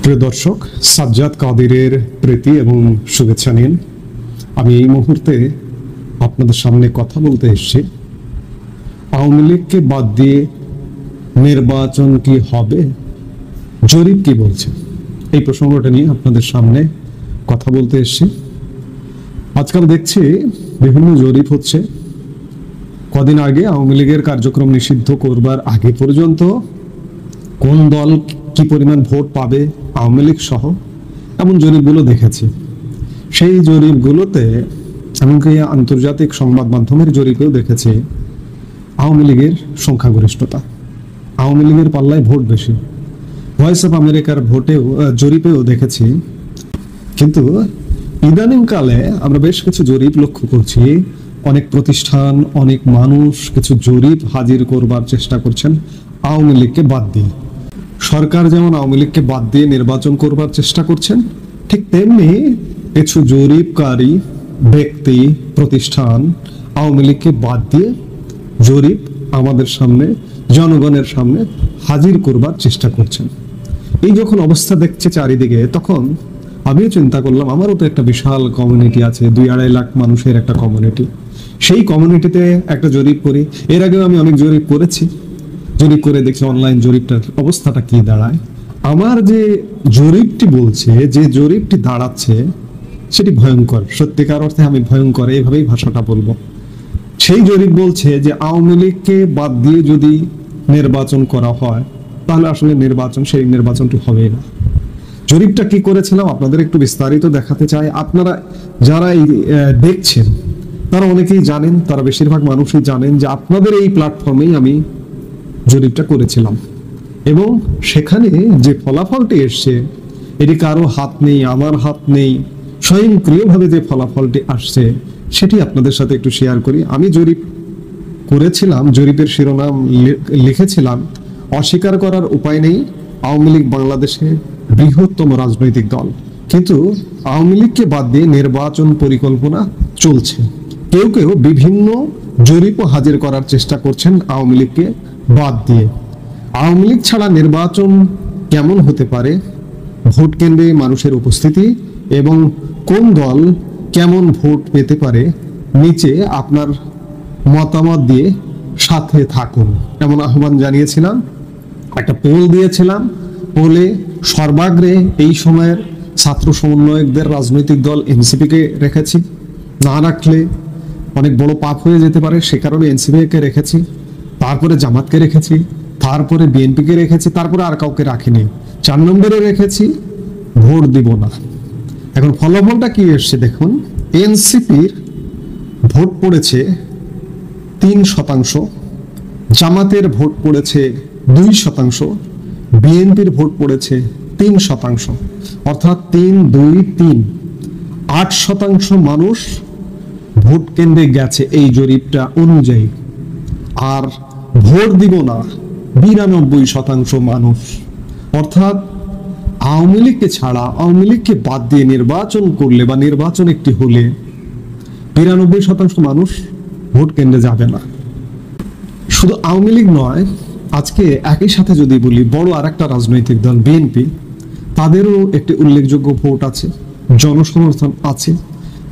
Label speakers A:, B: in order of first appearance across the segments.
A: প্রিয় দর্শক, সাজ্জাদ কাদিরের প্রীতি এবং শুভেচ্ছা নিন। আমি এই মুহূর্তে আপনাদের সামনে কথা বলতে এসেছি আওয়ামী লীগকে বাদ দিয়ে নির্বাচন কি হবে, জরিপ কি বলছে, এই প্রসঙ্গটা নিয়ে আপনাদের সামনে কথা বলতে এসেছি। আজকাল দেখছি বিভিন্ন জরিপ হচ্ছে। কদিন আগে আওয়ামী লীগের কার্যক্রম নিষিদ্ধ করবার আগে পর্যন্ত কোন দল কি পরিমাণ ভোট পাবে আওয়ামী লীগ সহ এমন জরিপগুলো দেখেছি। সেই জরিপগুলোতে এমনকি আন্তর্জাতিক সংবাদ মাধ্যমের জরিপেও দেখেছি আওয়ামী লীগের সংখ্যাগরিষ্ঠতা, আওয়ামী লীগের পাল্লায় ভোট বেশি। ভয়েস অফ আমেরিকার জরিপেও দেখেছি। কিন্তু ইদানিংকালে আমরা বেশ কিছু জরিপ লক্ষ্য করছি। অনেক প্রতিষ্ঠান, অনেক মানুষ কিছু জরিপ হাজির করবার চেষ্টা করছেন আওয়ামী লীগকে বাদ দিয়ে। সরকার যেমন আওয়ামী লীগকে বাদ দিয়ে নির্বাচন করবার চেষ্টা করছেন, ঠিক তেমনি কিছু জরিপকারী ব্যক্তি, প্রতিষ্ঠান আওয়ামী লীগকে বাদ দিয়ে জরিপ আমাদের সামনে, জনগণের সামনে হাজির করবার চেষ্টা করছেন। এই যখন অবস্থা দেখছে চারিদিকে, তখন আমিও চিন্তা করলাম আমারও তো একটা বিশাল কমিউনিটি আছে, 2-2.5 লাখ মানুষের একটা কমিউনিটি। সেই কমিউনিটিতে একটা জরিপ করি। এর আগেও আমি অনেক জরিপ করেছি। জরিপ করে দেখছি অনলাইন জরিপটার অবস্থাটা কি দাঁড়ায়। আমার যে জরিপটি বলছে, যে জরিপটি দাঁড়াচ্ছে সেটি ভয়ঙ্কর। সত্যিকার অর্থে আমি ভয়ঙ্কর এইভাবেই ভাষাটা বলবো। সেই জরিপ বলছে যে আওয়ামী লীগকে বাদ দিয়ে যদি নির্বাচন করা হয় তাহলে আসলে সেই নির্বাচনটি হবেই না। জরিপটা কি করেছিলাম আপনাদের একটু বিস্তারিত দেখাতে চাই। আপনারা যারা দেখছেন তারা অনেকেই জানেন, তারা বেশিরভাগ মানুষই জানেন যে আপনাদের এই প্ল্যাটফর্মেই আমি জরিপটা করেছিলাম এবং সেখানে যে ফলাফলটি এসছে এটি কারো হাত নেই, আমার হাত নেই, স্বয়ংক্রিয়ভাবে যে ফলাফলটি আসছে সেটি আপনাদের সাথে একটু শেয়ার করি। আমি জরিপ করেছিলাম, জরিপের শিরোনাম লিখেছিলাম অস্বীকার করার উপায় নেই, আওয়ামী লীগ বাংলাদেশের বৃহত্তম রাজনৈতিক দল, কিন্তু আওয়ামী লীগকে বাদ দিয়ে নির্বাচন পরিকল্পনা চলছে। কেউ কেউ বিভিন্ন জরিপও হাজির করার চেষ্টা করছেন আওয়ামী লীগকে বাদ দিয়ে। আওয়ামী লীগ ছাড়া নির্বাচন কেমন হতে পারে, ভোট কেন্দ্রে মানুষের উপস্থিতি এবং কোন দল কেমন ভোট পেতে পারে, নিচে আপনার মতামত দিয়ে সাথে থাকুন এমন আহ্বান জানিয়েছিলাম। একটা পোল দিয়েছিলাম। পোলে সর্বাগ্রে এই সময়ের ছাত্র সমন্বয়কদের রাজনৈতিক দল এনসিপিকে রেখেছি। না রাখলে অনেক বড় পাপ হয়ে যেতে পারে, সে কারণে এনসিপিকে রেখেছি। তারপরে জামাতকে রেখেছি, তারপরে বিএনপিকে রেখেছি, তারপরে আর কাউকে রাখিনি। 4 নম্বরে রেখেছি ভোট দিব না। এখন ফলাফলটা কি এসছে দেখুন। এনসিপির ভোট পড়েছে 3%, জামাতের ভোট পড়েছে 2%, বিএনপির ভোট পড়েছে 3%, অর্থাৎ 3-2-3, 8% মানুষ ভোট কেন্দ্রে গেছে এই জরিপটা অনুযায়ী। আর ভোট দিব না 92% মানুষ। অর্থাৎ আওয়ামী লীগকে ছাড়া, আওয়ামী লীগকে বাদ দিয়ে নির্বাচন করলে বা নির্বাচন একটি হলে 92% মানুষ ভোট কেন্দ্রে যাবে না। শুধু আওয়ামী লীগ নয়, আজকে একই সাথে যদি বলি বড় আর একটা রাজনৈতিক দল বিএনপি, তাদেরও একটি উল্লেখযোগ্য ভোট আছে, জনসমর্থন আছে।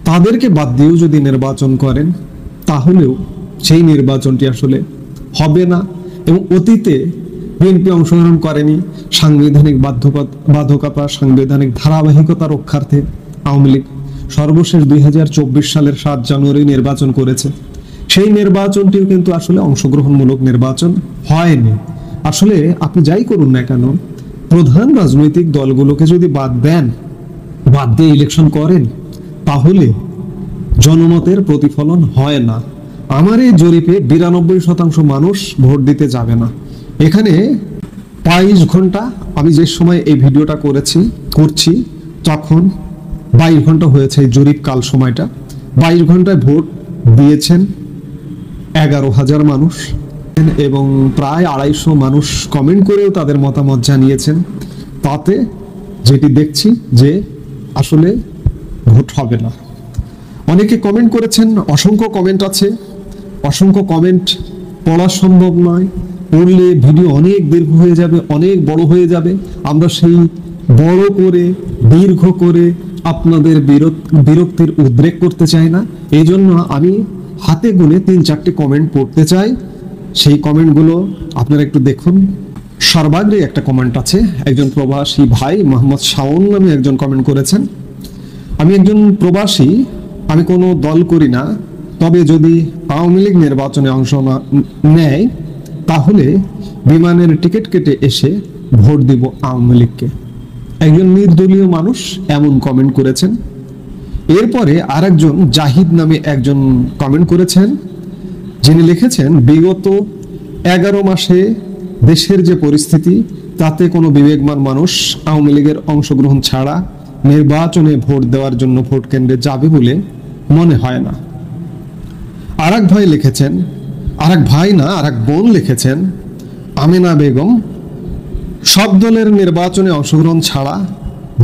A: তাদেরকে বাদ দিয়েও যদি নির্বাচন করেন তাহলেও সেই নির্বাচনটি আসলে হবে না। এবং অতীতে বিএনপি অংশগ্রহণ করেনি। সাংবিধানিক বাধ্যকতা, সাংবিধানিক ধারাবাহিকতা রক্ষার্থে আওয়ামী লীগ সর্বশেষ 2024 সালের 7 জানুয়ারি নির্বাচন করেছে। সেই নির্বাচনটিও কিন্তু আসলে অংশগ্রহণমূলক নির্বাচন হয়নি। আসলে আপনি যাই করুন না কেন, প্রধান রাজনৈতিক দলগুলোকে যদি বাদ দিয়ে ইলেকশন করেন তাহলে জনমতের প্রতিফলন হয় না। আমার এই জরিপে 92% মানুষ ভোট দিতে যাবে না। এখানে 22 ঘন্টা, আমি যে সময় এই ভিডিওটা করছি তখন 22 ঘন্টা হয়েছে এই জরিপ কাল সময়টা। 22 ঘন্টায় ভোট দিয়েছেন 11,000 মানুষ এবং প্রায় 250 মানুষ কমেন্ট করেও তাদের মতামত জানিয়েছেন। তাতে যেটি দেখছি যে আসলে ভোট হবে না। অনেকে কমেন্ট করেছেন, অসংখ্য কমেন্ট আছে, অসংখ্য কমেন্ট পড়া সম্ভব নয়। পড়লে ভিডিও অনেক দীর্ঘ হয়ে যাবে, অনেক বড় হয়ে যাবে। আমরা সেই বড় করে দীর্ঘ করে আপনাদের বিরক্তির উদ্রেক করতে চাই না। এই জন্য আমি হাতে গুনে 3-4টি কমেন্ট পড়তে চাই। সেই কমেন্টগুলো আপনারা একটু দেখুন। সর্বাগ্রে একটা কমেন্ট আছে, একজন প্রবাসী ভাই মোহাম্মদ শাওন নামে একজন কমেন্ট করেছেন। আমি একজন প্রবাসী, আমি কোনো দল করি না, তবে যদি আওয়ামী লীগ নির্বাচনে অংশ নেয় তাহলে বিমানের টিকিট কেটে এসে ভোট দিব আওয়ামী লীগকে। একজন নির্দলীয় মানুষ এমন কমেন্ট করেছেন। এরপরে আরেকজন জাহিদ নামে একজন কমেন্ট করেছেন, যিনি লিখেছেন বিগত 11 মাসে দেশের যে পরিস্থিতি তাতে কোনো বিবেকবান মানুষ আওয়ামী লীগের অংশগ্রহণ ছাড়া নির্বাচনে ভোট দেওয়ার জন্য ভোট কেন্দ্রে যাবে বলে মনে হয় না। আরেক ভাই লিখেছেন, আরেক বোন লিখেছেন, আমিনা বেগম, সব দলের নির্বাচনে অংশগ্রহণ ছাড়া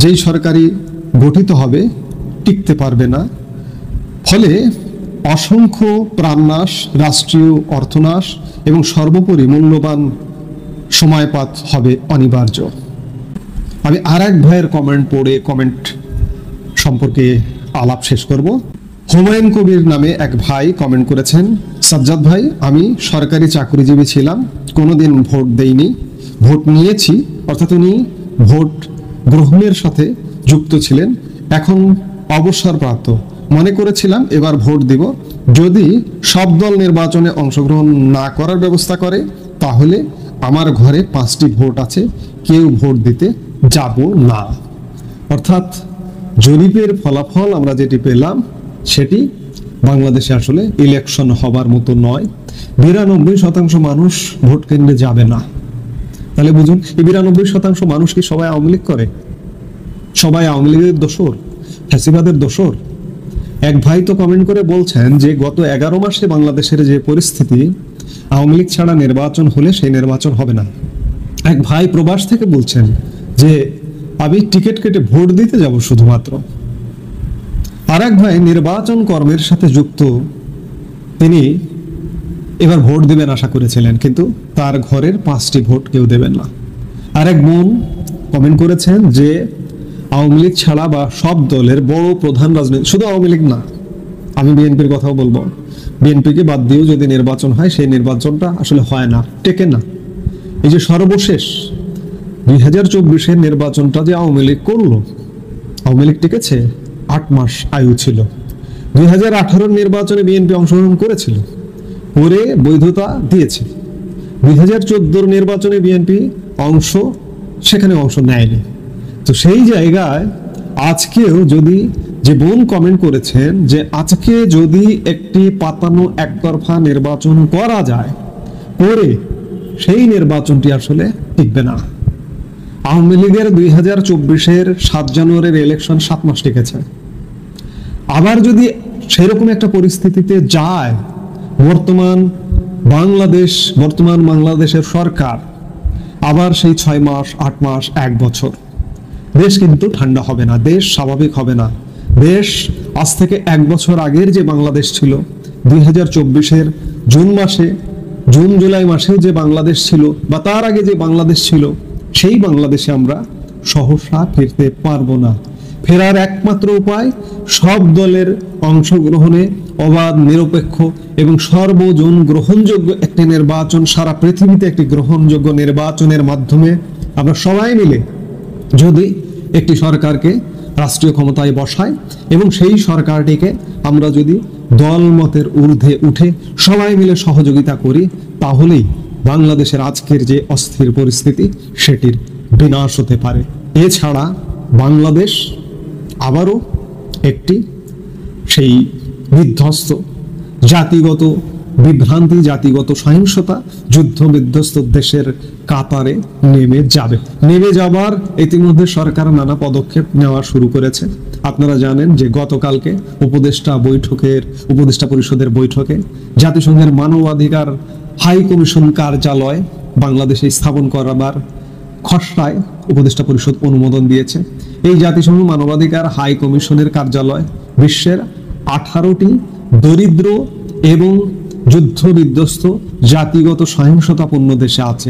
A: যেই সরকারি গঠিত হবে টিকতে পারবে না, ফলে অসংখ্য প্রাণনাশ, রাষ্ট্রীয় অর্থনাশ এবং সর্বোপরি মূল্যবান সময়পাত হবে অনিবার্য। আমি আরেক ভাইয়ের কমেন্ট পড়ে কমেন্ট সম্পর্কে আলাপ শেষ করব। হুমায়ুন কবির নামে এক ভাই কমেন্ট করেছেন, সাজ্জাদ ভাই, আমি সরকারি চাকরিজীবী ছিলাম, কোনোদিন ভোট দেইনি, ভোট নিয়েছি, অর্থাৎ উনি ভোট গ্রহণের সাথে যুক্ত ছিলেন, এখন অবসরপ্রাপ্ত। মনে করেছিলাম এবার ভোট দিব, যদি সব দল নির্বাচনে অংশগ্রহণ না করার ব্যবস্থা করে তাহলে আমার ঘরে 5টি ভোট আছে, কেউ ভোট দিতে যাব না। অর্থাৎ জরিপের ফলাফল আমরা যেটি পেলাম সেটি বাংলাদেশে আসলে ইলেকশন হবার মতো নয়। 92% মানুষ ভোট কেন্দ্রে যাবে না। তাহলে বুঝুন, এই 92% মানুষ কি সবাই আওয়ামী লীগ করে? সবাই আওয়ামী লীগের দোসর, ফ্যাসিবাদের দোসর? এক ভাই তো কমেন্ট করে বলছেন যে গত 11 মাসে বাংলাদেশের যে পরিস্থিতি, আওয়ামী লীগ ছাড়া নির্বাচন হলে সেই নির্বাচন হবে না। এক ভাই প্রবাস থেকে বলছেন যে আমি টিকিট কেটে ভোট দিতে যাব শুধুমাত্র। আর এক ভাই নির্বাচন কর্মের সাথে যুক্ত, তিনি এবার ভোট দিবেন আশা করেছিলেন, কিন্তু তার ঘরের 5টি ভোট কেউ দেবেন না। আর এক বোন কমেন্ট করেছেন যে আওয়ামী লীগ ছাড়া বা সব দলের বড় প্রধান রাজনীতি, শুধু আওয়ামী লীগ না, আমি বিএনপির কথাও বলবো, বিএনপিকে বাদ দিয়েও যদি নির্বাচন হয় সেই নির্বাচনটা আসলে হয় না, টেকে না। এই যে সর্বশেষ 2024-এর নির্বাচনটা যে আওয়ামী লীগ করলো, আওয়ামী লীগ টিকেছে, 8 মাস আয়ু ছিল। 2018-এর নির্বাচনে বিএনপি অংশগ্রহণ করেছিল, করে বৈধতা দিয়েছে। 2014-এর নির্বাচনে বিএনপি সেখানে অংশ নেয়নি। তো সেই জায়গায় আজকেও যদি, যে বোন কমেন্ট করেছেন যে আজকে যদি একটি পাতানো একতরফা নির্বাচন করা যায়, করে সেই নির্বাচনটি আসলে টিকবে না। আওয়ামী লীগের 2024-এর 7 জানুয়ারির ইলেকশন 7 মাস টিকেছে। আবার যদি সেরকম একটা পরিস্থিতিতে যায়, বর্তমান বাংলাদেশের সরকার আবার সেই 6 মাস, 8 মাস, 1 বছর, দেশ কিন্তু ঠান্ডা হবে না, দেশ স্বাভাবিক হবে না। দেশ আজ থেকে 1 বছর আগের যে বাংলাদেশ ছিল, 2024-এর জুন জুলাই মাসেও যে বাংলাদেশ ছিল বা তার আগে যে বাংলাদেশ ছিল, সেই বাংলাদেশে আমরা সহসা ফিরতে পারবো না। ফেরার একমাত্র উপায় সব দলের অংশগ্রহণে অবাধ, নিরপেক্ষ এবং সর্বজন গ্রহণযোগ্য একটি নির্বাচন, সারা পৃথিবীতে একটি গ্রহণযোগ্য নির্বাচনের মাধ্যমে আমরা সবাই মিলে যদি একটি সরকারকে রাষ্ট্রীয় ক্ষমতায় বসাই এবং সেই সরকারটিকে আমরা যদি দলমতের ঊর্ধ্বে উঠে সবাই মিলে সহযোগিতা করি, তাহলেই বাংলাদেশের আজকের যে অস্থির পরিস্থিতি সেটির বিনাশ হতে পারে। এছাড়া বাংলাদেশ আবারও একটি সেই বিধ্বস্ত জাতিগত বিভ্রান্তি, জাতিগত সহিংসতা, যুদ্ধ বিধ্বস্ত দেশের কাতারে নেমে যাবার ইতিমধ্যে সরকার নানা পদক্ষেপ নেওয়া শুরু করেছে। আপনারা জানেন যে গতকালকে উপদেষ্টা পরিষদের বৈঠকে জাতিসংঘের মানবাধিকার হাই কমিশন কার্যালয় বাংলাদেশে স্থাপন করাবার খসড়ায় উপদেষ্টা পরিষদ অনুমোদন দিয়েছে। এই জাতিসংঘ মানবাধিকার হাই কমিশনের কার্যালয় বিশ্বের 18টি দরিদ্র এবং যুদ্ধ বিধ্বস্ত জাতিগত সহিংসতাপূর্ণ দেশে আছে।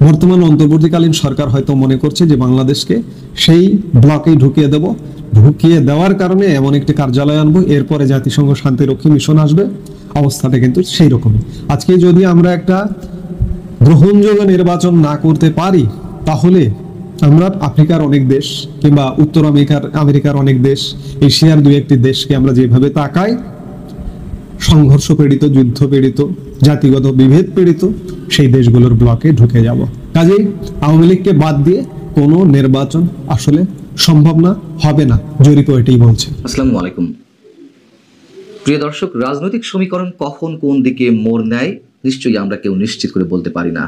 A: বর্তমান অন্তর্বর্তীকালীন সরকার হয়তো মনে করছে যে বাংলাদেশকে সেই ব্লকেই ঢুকিয়ে দেওয়ার কারণে এমন একটি কার্যালয় আনবো, এরপরে জাতিসংঘ শান্তিরক্ষী মিশন আসবে। অবস্থাটা কিন্তু সেই রকমই। আজকে যদি আমরা একটা গ্রহণযোগ্য নির্বাচন না করতে পারি, তাহলে আমরা আফ্রিকার অনেক দেশ কিংবা উত্তর আমেরিকার অনেক দেশ, এশিয়ার দুই একটি দেশকে আমরা যেভাবে তাকাই, সংঘর্ষ পীড়িত, যুদ্ধ পীড়িত, জাতিগত বিভেদ পীড়িত সেই দেশগুলোর ব্লকে ঢুকে যাব। কাজেই আওয়ামী লীগকে বাদ দিয়ে কোনো নির্বাচন আসলে সম্ভব না, হবে না, জরিপ এটাই বলছে।
B: আসসালামু আলাইকুম প্রিয় দর্শক, রাজনৈতিক সমীকরণ কখন কোন দিকে মোড় নেয় নিশ্চয়ই আমরা কেউ নিশ্চিত করে বলতে পারি না।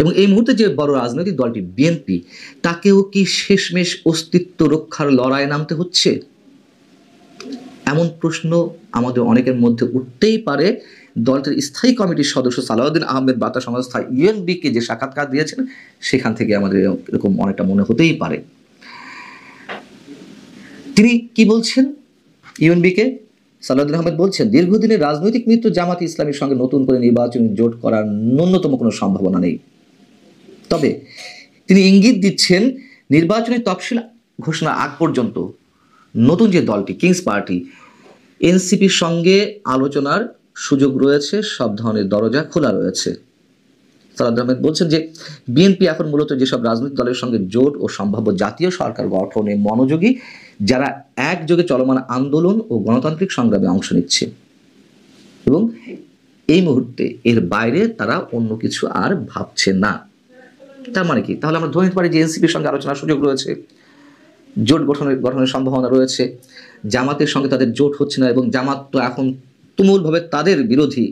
B: এবং এই মুহূর্তে যে বড় রাজনৈতিক দলটি বিএনপি, তাকেও কি শেষমেশ অস্তিত্ব রক্ষার লড়াইয়ে নামতে হচ্ছে? এমন প্রশ্ন আমাদের অনেকের মধ্যে উঠতেই পারে। দলটির স্থায়ী কমিটির সদস্য সালাউদ্দিন আহমেদ বার্তা সংস্থা ইউএনবিকে যে সাক্ষাৎকার দিয়েছেন, সেখান থেকে আমাদের এরকম অনেকটা মনে হতেই পারে। তিনি কি বলছেন? ইউএনবিকে সালাউদ্দিন আহমেদ বলছেন, দীর্ঘদিনের রাজনৈতিক মিত্র জামাতে ইসলামীর সঙ্গে নতুন করে নির্বাচনী জোট করার ন্যূনতম কোনো সম্ভাবনা নেই। তবে তিনি ইঙ্গিত দিচ্ছেন, নির্বাচনী তফসিল ঘোষণার আগ পর্যন্ত নতুন যে দলটি কিংস পার্টি, এনসিপির সঙ্গে আলোচনার সুযোগ রয়েছে, সব ধরনের দরজা খোলা রয়েছে। সালাউদ্দিন আহমেদ বলছেন যে বিএনপি এখন মূলত যেসব রাজনৈতিক দলের সঙ্গে জোট ও সম্ভাব্য জাতীয় সরকার গঠনে মনোযোগী, যারা একযোগে চলমান আন্দোলন ও গণতান্ত্রিক সংগ্রামে অংশ নিচ্ছে, এবং এই মুহূর্তে এর বাইরে তারা অন্য কিছু আর ভাবছে না। তার মানে কি? তাহলে আমরা ধরে নিতে পারি যে এনসিপির সঙ্গে আলোচনার সুযোগ রয়েছে, জোট গঠনের সম্ভাবনা রয়েছে। জামাতের সঙ্গে তাদের জোট হচ্ছে না, এবং জামাত তো এখন তুমুলভাবে তাদের বিরোধী।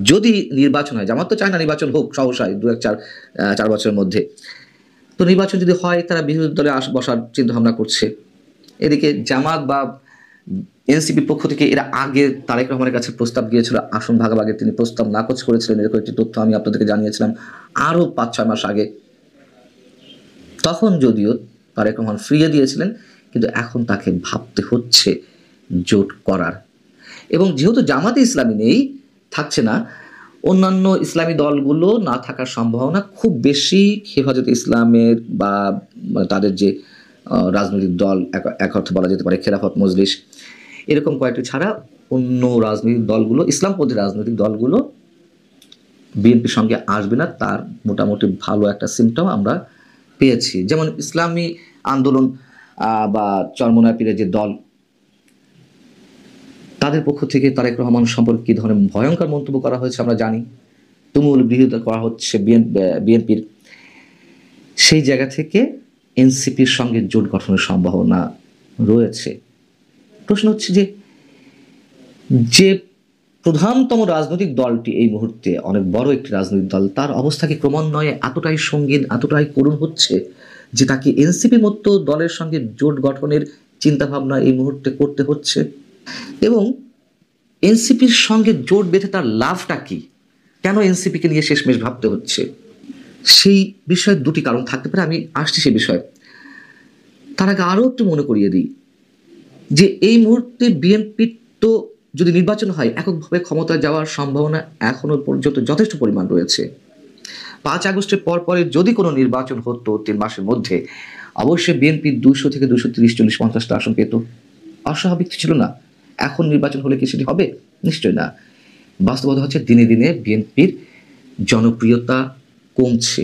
B: যদি নির্বাচন হয়, জামাত তো চায় না নির্বাচন হোক সহসায় 4 বছরের মধ্যে, তো নির্বাচন যদি হয় তারা বিরোধী দলে বসার চিন্তা ভাবনা করছে। এদিকে জামাত বা এনসিপির পক্ষ থেকে এর আগে তারেক রহমানের কাছে প্রস্তাব গিয়েছিল আসন ভাগাভাগির, তিনি প্রস্তাব নাকচ করেছিলেন। এরকম একটি তথ্য আমি আপনাদেরকে জানিয়েছিলাম আরও 5-6 মাস আগে। তখন যদিও তারেক রহমান ফিরিয়ে দিয়েছিলেন, কিন্তু এখন তাকে ভাবতে হচ্ছে জোট করার। এবং যেহেতু জামাতে ইসলামী নেই, থাকছে না, অন্যান্য ইসলামী দলগুলো না থাকার সম্ভাবনা খুব বেশি। হেফাজতে ইসলামের বা তাদের যে রাজনৈতিক দল, এক অর্থে বলা যেতে পারে খেলাফত মজলিস, এরকম কয়েকটি ছাড়া অন্য রাজনৈতিক দলগুলো, ইসলামপন্থী রাজনৈতিক দলগুলো বিএনপির সঙ্গে আসবে না, তার মোটামুটি ভালো একটা সিমটম আমরা পেয়েছি। যেমন ইসলামী আন্দোলন বা চরমোনাই পীরের যে দল, তাদের পক্ষ থেকে তারেক রহমান সম্পর্কে কী ধরনের ভয়ঙ্কর মন্তব্য করা হয়েছে আমরা জানি। তুমুল বিরোধিতা করা হচ্ছে বিএনপির। সেই জায়গা থেকে এনসিপির সঙ্গে জোট গঠনের সম্ভাবনা রয়েছে। প্রশ্ন হচ্ছে যে প্রধানতম রাজনৈতিক দলটি এই মুহূর্তে অনেক বড় একটি রাজনৈতিক দল, তার অবস্থা কি ক্রমান্বয়ে এতটাই সঙ্গীন, এতটাই করুণ হচ্ছে যে তাকে এনসিপির মতো দলের সঙ্গে জোট গঠনের চিন্তাভাবনা এই মুহূর্তে করতে হচ্ছে? এবং এনসিপির সঙ্গে জোট বেঁধে তার লাভটা কি? কেন এনসিপিকে নিয়ে শেষমেশ ভাবতে হচ্ছে? সেই বিষয়ে দুটি কারণ থাকতে পারে, আমি আসছি সে বিষয়ে। তার আগে আরও একটু মনে করিয়ে দিই যে এই মুহূর্তে বিএনপির তো যদি নির্বাচন হয় এককভাবে ক্ষমতায় যাওয়ার সম্ভাবনা এখনো পর্যন্ত যথেষ্ট পরিমাণ রয়েছে। 5 আগস্টের পরে যদি কোনো নির্বাচন হতো 3 মাসের মধ্যে, অবশ্যই বিএনপি 200 থেকে 230, 40, 50টা আসন পেত। অস্বাভাবিক ছিল না। এখন নির্বাচন হলে কি সেটি হবে? নিশ্চয় না। বাস্তবতা হচ্ছে দিনে দিনে বিএনপির জনপ্রিয়তা কমছে,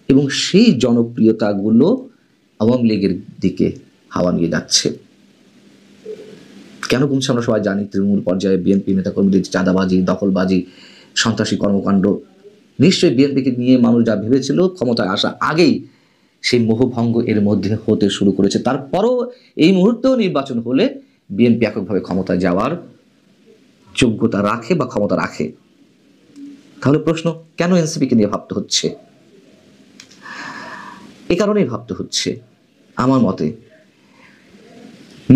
B: এবং সেই জনপ্রিয়তাগুলো আওয়ামী লীগের দিকে হাওয়া নিয়ে যাচ্ছে। কেন কমছে আমরা সবাই জানি। তৃণমূল পর্যায়ে বিএনপি নেতাকর্মীদের চাঁদাবাজি, দখলবাজি, সন্ত্রাসী কর্মকাণ্ড, নিশ্চয়ই বিএনপিকে নিয়ে মানুষ যা ভেবেছিল ক্ষমতায় আসা আগেই সেই মোহভঙ্গ এর মধ্যে হতে শুরু করেছে। তারপরও এই মুহূর্তেও নির্বাচন হলে বিএনপি এককভাবে ক্ষমতায় যাওয়ার যোগ্যতা রাখে বা ক্ষমতা রাখে। তাহলে প্রশ্ন, কেন এনসিপিকে নিয়ে ভাবতে হচ্ছে? এ কারণেই ভাবতে হচ্ছে আমার মতে,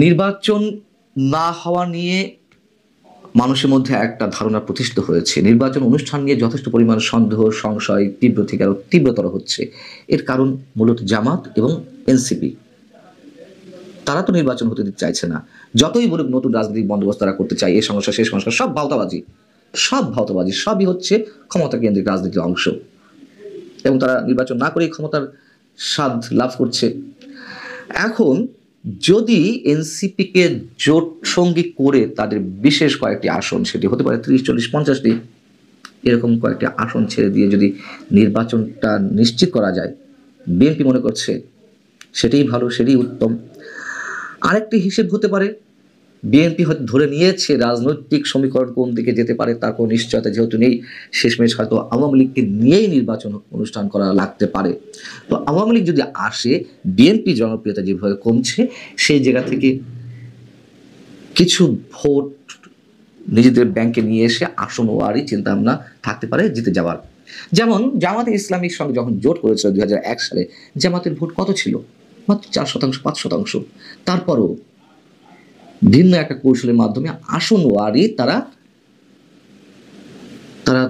B: নির্বাচন না হওয়া নিয়ে মানুষের মধ্যে একটা ধারণা প্রতিষ্ঠিত হয়েছে। নির্বাচন অনুষ্ঠান নিয়ে যথেষ্ট পরিমাণ সন্দেহ, সংশয় তীব্র থেকে আরও তীব্রতর হচ্ছে। এর কারণ মূলত জামাত এবং এনসিপি। তারা তো নির্বাচন হতে দিতে চাইছে না। যতই বলুক নতুন রাজনৈতিক বন্দোবস্ত তারা করতে চায়, এই সমস্যা সেই সমস্যা, সব ভাওতাবাজি, সবই হচ্ছে ক্ষমতা কেন্দ্রিক রাজনীতির অংশ। এবং তারা নির্বাচন না করেই ক্ষমতার স্বাদ লাভ করছে। এখন যদি এনসিপিকে জোট সঙ্গী করে তাদের বিশেষ কয়েকটি আসন, সেটি হতে পারে 30, 40, 50টি, এরকম কয়েকটি আসন ছেড়ে দিয়ে যদি নির্বাচনটা নিশ্চিত করা যায়, বিএনপি মনে করছে সেটাই ভালো, সেটাই উত্তম। আরেকটি হিসেব হতে পারে, বিএনপি হয়তো ধরে নিয়েছে রাজনৈতিক সমীকরণ কোন দিকে যেতে পারে তার কোনো নিশ্চয়তা যেহেতু নেই, শেষমেশ হয়তো আওয়ামী লীগকে নিয়েই নির্বাচন অনুষ্ঠান করা লাগতে পারে। তো আওয়ামী লীগ যদি আসে, বিএনপি জনপ্রিয়তা যেভাবে কমছে, সেই জায়গা থেকে কিছু ভোট নিজেদের ব্যাংকে নিয়ে এসে আসন ওয়ারি চিন্তাভাবনা থাকতে পারে জিতে যাওয়ার। যেমন জামাতে ইসলামীর সঙ্গে যখন জোট করেছিল 2001 সালে, জামাতের ভোট কত ছিল? মাত্র 4%, 5%। তারপরও ভিন্ন একটা কৌশলের মাধ্যমে আসন ওয়ারি তারা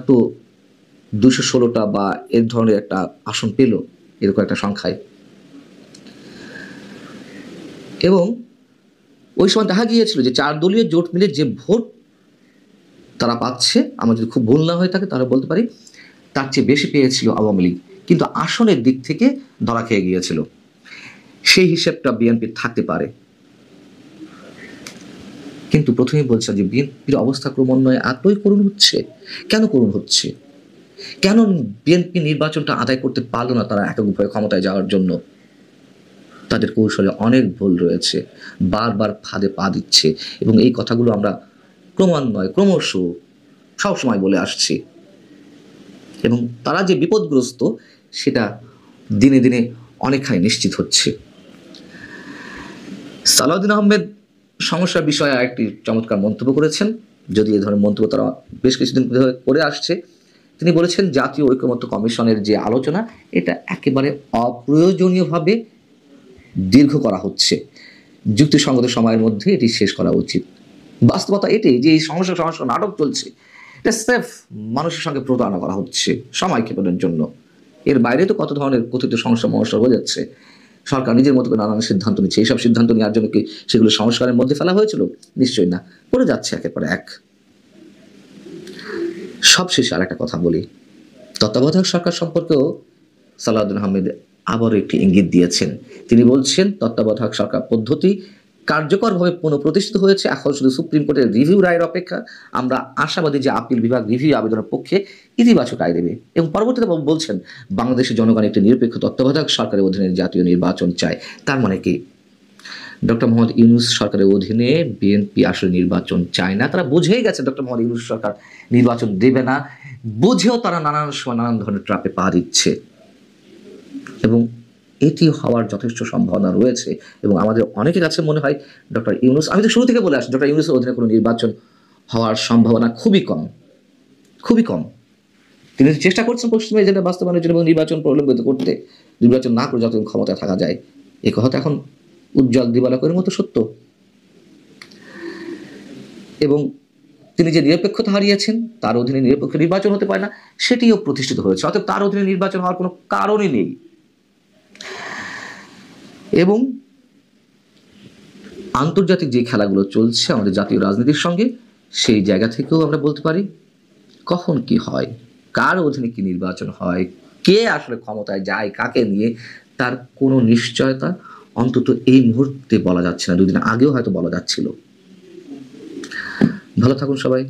B: তো 216টা বা এর ধরনের একটা আসন পেল, এরকম একটা সংখ্যায়। এবং ওই সময় দেখা গিয়েছিল যে 4 দলীয় জোট মিলে যে ভোট তারা পাচ্ছে, আমার যদি খুব ভুল না হয়ে থাকে তাহলে বলতে পারি, তার চেয়ে বেশি পেয়েছিল আওয়ামী লীগ, কিন্তু আসনের দিক থেকে ধরা খেয়ে গিয়েছিল। সেই হিসেবটা বিএনপির থাকতে পারে। কিন্তু প্রথমেই বলছে যে বিএনপির অবস্থা ক্রমান্বয়ে এতই করুণ হচ্ছে। কেন করুণ হচ্ছে? কেন বিএনপি নির্বাচনটা আদায় করতে পারলো না তারা এককভাবে ক্ষমতায় যাওয়ার জন্য? তাদের কৌশলে অনেক ভুল রয়েছে, বারবার ফাঁদে পা দিচ্ছে, এবং এই কথাগুলো আমরা ক্রমান্বয়ে ক্রমশ সবসময় বলে আসছি। এবং তারা যে বিপদগ্রস্ত সেটা দিনে দিনে অনেকখানি নিশ্চিত হচ্ছে। সালাউদ্দিন আহমেদ সমস্যার বিষয়ে আরেকটি চমৎকার মন্তব্য করেছেন, যদি এই ধরনের মন্তব্য তারা বেশ কিছুদিন ধরে করে আসছে। তিনি বলেছেন, জাতীয় ঐকমত্য কমিশনের যে আলোচনা, এটা একেবারে অপ্রয়োজনীয়ভাবে দীর্ঘ করা হচ্ছে। যুক্তিসঙ্গত সময়ের মধ্যে এটি শেষ করা উচিত। বাস্তবতা এটাই যে এই সমস্যা নাটক চলছে, এটা স্রেফ মানুষের সঙ্গে প্রতারণা করা হচ্ছে সময় ক্ষেপণের জন্য। এর বাইরে তো কত ধরনের কথিত সমস্যা হয়ে যাচ্ছে। সরকার নিজের মতো করে নানান সিদ্ধান্ত নিচ্ছে। এইসব সিদ্ধান্ত নেওয়ার জন্য কি সেগুলো সংস্কারের মধ্যে ফেলা হয়েছিল? নিশ্চয়ই না, করে যাচ্ছে একের পর এক। সবশেষে আর একটা কথা বলি, তত্ত্বাবধায়ক সরকার সম্পর্কেও সালাউদ্দিন আহমেদ আবারও একটি ইঙ্গিত দিয়েছেন। তিনি বলছেন, তত্ত্বাবধায়ক সরকার পদ্ধতি কার্যকরভাবে পুনঃপ্রতিষ্ঠিত হয়েছে, এখন শুধু সুপ্রিম কোর্টের রিভিউ রায়ের অপেক্ষা। আমরা আশাবাদী যে আপিল বিভাগ রিভিউ আবেদনের পক্ষে ইতিবাচক রায় দেবে। এবং পরবর্তীতে বলছেন, বাংলাদেশের জনগণ একটি নিরপেক্ষ তত্ত্বাবধায়ক সরকারের অধীনে জাতীয় নির্বাচন চায়। তার মানে কি ডক্টর মোহাম্মদ ইউনূস সরকারের অধীনে বিএনপি আসলে নির্বাচন চায় না? তারা বুঝেই গেছে ডক্টর মোহাম্মদ ইউনূস সরকার নির্বাচন দেবে না, বুঝেও তারা নানান সময় নানান ধরনের ট্রাপে পা দিচ্ছে। এবং এটি হওয়ার যথেষ্ট সম্ভাবনা রয়েছে। এবং আমাদের অনেকের কাছে মনে হয় ডক্টর ইউনূস, আমি তো শুরু থেকে বলে আসছি, ডক্টর ইউনূসের অধীনে কোনো নির্বাচন হওয়ার সম্ভাবনা খুবই কম, খুবই কম। তিনি চেষ্টা করছেন পশ্চিমে এজেন্ডা বাস্তবায়নের জন্য এবং নির্বাচন প্রলম্বিত করতে, নির্বাচন না করে যতদিন ক্ষমতায় থাকা যায়। এই কথা এখন উজ্জ্বল দিবালোকের মতো সত্য। এবং তিনি যে নিরপেক্ষতা হারিয়েছেন, তার অধীনে নিরপেক্ষ নির্বাচন হতে পারে না, সেটিও প্রতিষ্ঠিত হয়েছে। অর্থাৎ তার অধীনে নির্বাচন হওয়ার কোনো কারণই নেই। এবং আন্তর্জাতিক যে খেলাগুলো চলছে আমাদের জাতীয় রাজনীতির সঙ্গে, সেই জায়গা থেকেও আমরা বলতে পারি কখন কি হয়, কার অধীনে কি নির্বাচন হয়, কে আসলে ক্ষমতায় যায় কাকে নিয়ে, তার কোনো নিশ্চয়তা অন্তত এই মুহূর্তে বলা যাচ্ছে না। 2 দিন আগেও হয়তো বলা যাচ্ছিল। ভালো থাকুন সবাই।